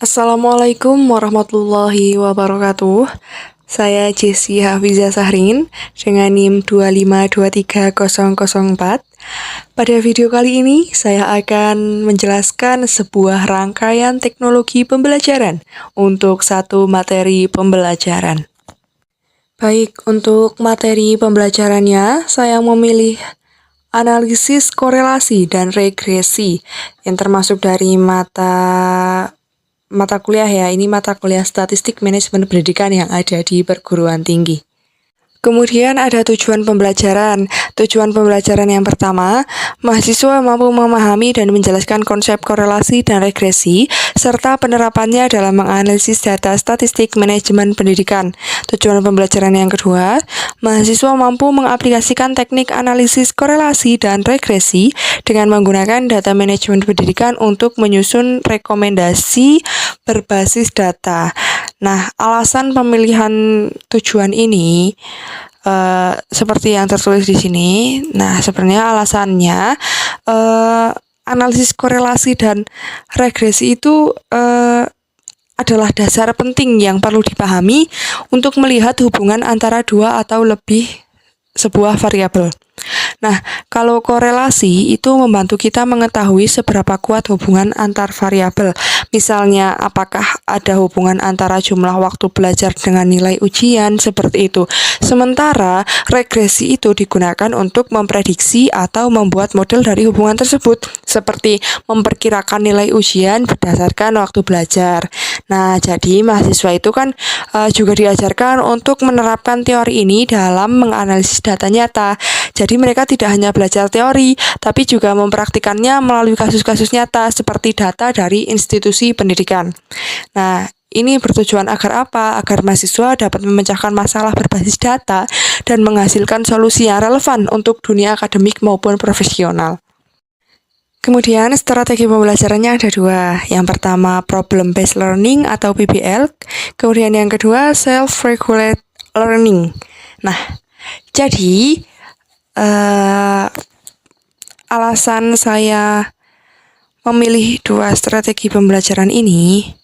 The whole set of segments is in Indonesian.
Assalamualaikum warahmatullahi wabarakatuh. Saya Jessi Hafizah Sahrin dengan NIM 2523004. Pada video kali ini, saya akan menjelaskan sebuah rangkaian teknologi pembelajaran untuk satu materi pembelajaran. Baik, untuk materi pembelajarannya, saya memilih analisis korelasi dan regresi yang termasuk dari mata kuliah ya, ini mata kuliah Statistik Manajemen Pendidikan yang ada di perguruan tinggi. Kemudian ada tujuan pembelajaran. Tujuan pembelajaran yang pertama, mahasiswa mampu memahami dan menjelaskan konsep korelasi dan regresi, serta penerapannya dalam menganalisis data statistik manajemen pendidikan. Tujuan pembelajaran yang kedua, mahasiswa mampu mengaplikasikan teknik analisis korelasi dan regresi dengan menggunakan data manajemen pendidikan untuk menyusun rekomendasi berbasis data. Nah, alasan pemilihan tujuan ini seperti yang tertulis di sini. Nah, sebenarnya alasannya analisis korelasi dan regresi itu adalah dasar penting yang perlu dipahami untuk melihat hubungan antara dua atau lebih sebuah variabel. Nah, kalau korelasi itu membantu kita mengetahui seberapa kuat hubungan antar variabel. Misalnya, apakah ada hubungan antara jumlah waktu belajar dengan nilai ujian, seperti itu. Sementara, regresi itu digunakan untuk memprediksi atau membuat model dari hubungan tersebut, seperti memperkirakan nilai ujian berdasarkan waktu belajar. Nah, jadi mahasiswa itu kan juga diajarkan untuk menerapkan teori ini dalam menganalisis data nyata. Jadi mereka tidak hanya belajar teori, tapi juga mempraktikannya melalui kasus-kasus nyata seperti data dari institusi pendidikan. Nah, ini bertujuan agar apa? Agar mahasiswa dapat memecahkan masalah berbasis data dan menghasilkan solusi yang relevan untuk dunia akademik maupun profesional. Kemudian strategi pembelajarannya ada dua. Yang pertama problem based learning atau PBL. Kemudian yang kedua self-regulate learning. Nah, jadi alasan saya memilih dua strategi pembelajaran ini,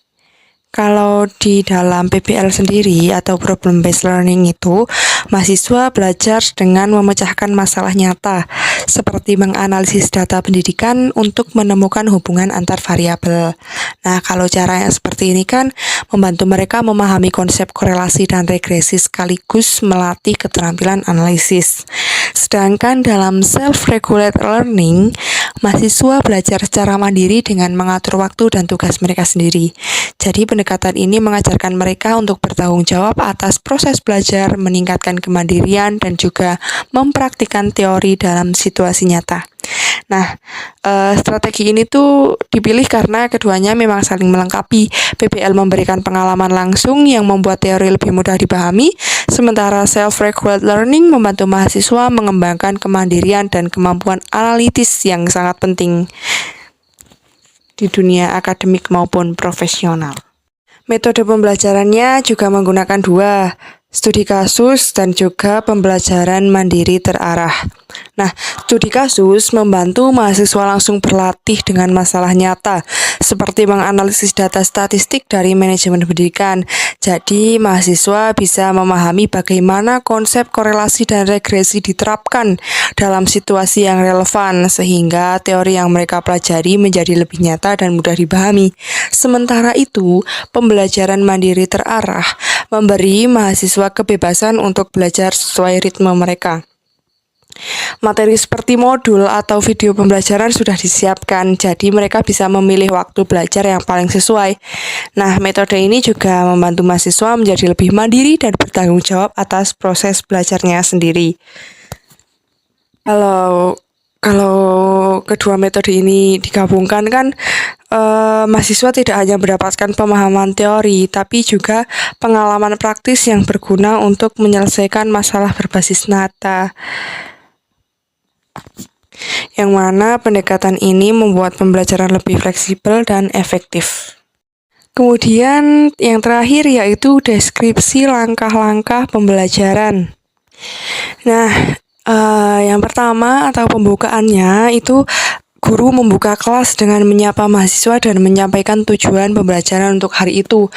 kalau di dalam PBL sendiri atau problem based learning itu, mahasiswa belajar dengan memecahkan masalah nyata, seperti menganalisis data pendidikan untuk menemukan hubungan antar variabel. Nah, kalau cara yang seperti ini kan membantu mereka memahami konsep korelasi dan regresi sekaligus melatih keterampilan analisis. Sedangkan dalam self-regulate learning, mahasiswa belajar secara mandiri dengan mengatur waktu dan tugas mereka sendiri. Jadi pendekatan ini mengajarkan mereka untuk bertanggung jawab atas proses belajar, meningkatkan kemandirian, dan juga mempraktikkan teori dalam situasi nyata. Nah, strategi ini tuh dipilih karena keduanya memang saling melengkapi. PBL memberikan pengalaman langsung yang membuat teori lebih mudah dipahami, sementara self-regulate learning membantu mahasiswa mengembangkan kemandirian dan kemampuan analitis yang sangat penting di dunia akademik maupun profesional. Metode pembelajarannya juga menggunakan dua, studi kasus dan juga pembelajaran mandiri terarah. Nah, studi kasus membantu mahasiswa langsung berlatih dengan masalah nyata, seperti menganalisis data statistik dari manajemen pendidikan. Jadi, mahasiswa bisa memahami bagaimana konsep korelasi dan regresi diterapkan dalam situasi yang relevan, sehingga teori yang mereka pelajari menjadi lebih nyata dan mudah dipahami. Sementara itu, pembelajaran mandiri terarah memberi mahasiswa kebebasan untuk belajar sesuai ritme mereka. Materi seperti modul atau video pembelajaran sudah disiapkan, jadi mereka bisa memilih waktu belajar yang paling sesuai. Nah, metode ini juga membantu mahasiswa menjadi lebih mandiri dan bertanggung jawab atas proses belajarnya sendiri. Kalau kedua metode ini digabungkan kan, mahasiswa tidak hanya mendapatkan pemahaman teori, tapi juga pengalaman praktis yang berguna untuk menyelesaikan masalah berbasis data. Yang mana pendekatan ini membuat pembelajaran lebih fleksibel dan efektif. Kemudian yang terakhir yaitu deskripsi langkah-langkah pembelajaran. Nah, yang pertama atau pembukaannya itu Guru membuka kelas dengan menyapa mahasiswa dan menyampaikan tujuan pembelajaran untuk hari itu,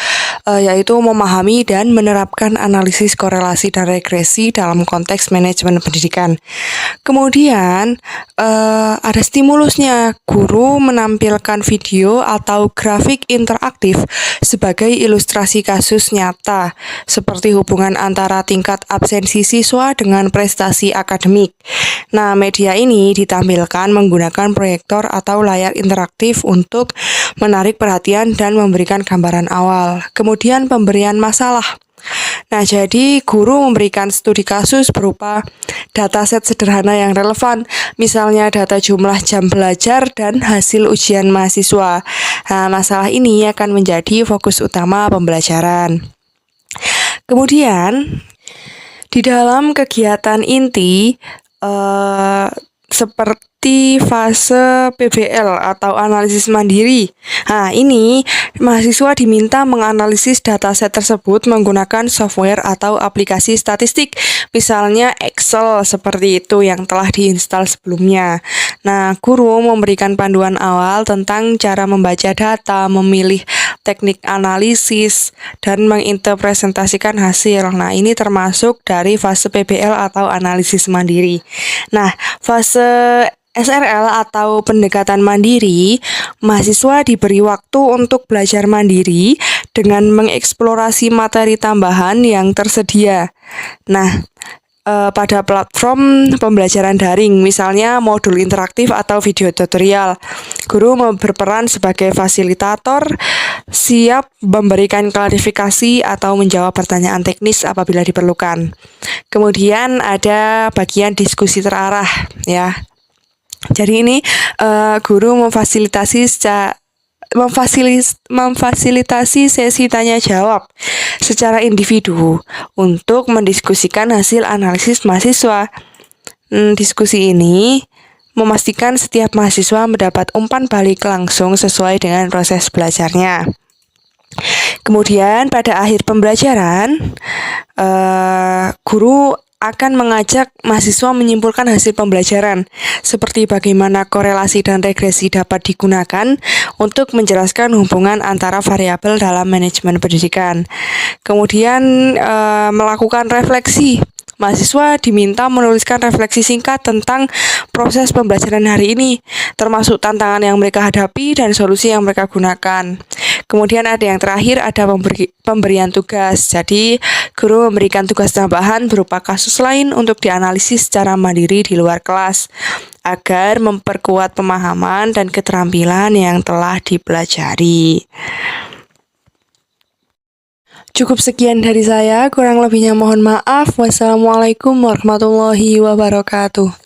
yaitu memahami dan menerapkan analisis korelasi dan regresi dalam konteks manajemen pendidikan. Kemudian, ada stimulusnya. Guru menampilkan video atau grafik interaktif sebagai ilustrasi kasus nyata, seperti hubungan antara tingkat absensi siswa dengan prestasi akademik. Nah, media ini ditampilkan menggunakan proyektor atau layar interaktif untuk menarik perhatian dan memberikan gambaran awal. Kemudian pemberian masalah. Nah, jadi guru memberikan studi kasus berupa dataset sederhana yang relevan, misalnya data jumlah jam belajar dan hasil ujian mahasiswa. Nah, masalah ini akan menjadi fokus utama pembelajaran. Kemudian, di dalam kegiatan inti, seperti fase PBL atau analisis mandiri. Nah, ini mahasiswa diminta menganalisis dataset tersebut menggunakan software atau aplikasi statistik, misalnya Excel seperti itu yang telah diinstal sebelumnya. Nah, guru memberikan panduan awal tentang cara membaca data, memilih teknik analisis, dan menginterpretasikan hasil. Nah, ini termasuk dari fase PBL atau analisis mandiri. Nah, fase SRL atau pendekatan mandiri, mahasiswa diberi waktu untuk belajar mandiri dengan mengeksplorasi materi tambahan yang tersedia. Nah, pada platform pembelajaran daring, misalnya modul interaktif atau video tutorial. Guru berperan sebagai fasilitator, siap memberikan klarifikasi atau menjawab pertanyaan teknis apabila diperlukan. Kemudian ada bagian diskusi terarah, ya. Jadi ini guru memfasilitasi sesi tanya jawab secara individu untuk mendiskusikan hasil analisis mahasiswa. Diskusi ini memastikan setiap mahasiswa mendapat umpan balik langsung sesuai dengan proses belajarnya. Kemudian pada akhir pembelajaran, guru akan mengajak mahasiswa menyimpulkan hasil pembelajaran, seperti bagaimana korelasi dan regresi dapat digunakan untuk menjelaskan hubungan antara variabel dalam manajemen pendidikan. Kemudian melakukan refleksi. Mahasiswa diminta menuliskan refleksi singkat tentang proses pembelajaran hari ini, termasuk tantangan yang mereka hadapi dan solusi yang mereka gunakan. Kemudian ada yang terakhir, ada pemberian tugas. Jadi, guru memberikan tugas tambahan berupa kasus lain untuk dianalisis secara mandiri di luar kelas, agar memperkuat pemahaman dan keterampilan yang telah dipelajari. Cukup sekian dari saya, kurang lebihnya mohon maaf. Wassalamualaikum warahmatullahi wabarakatuh.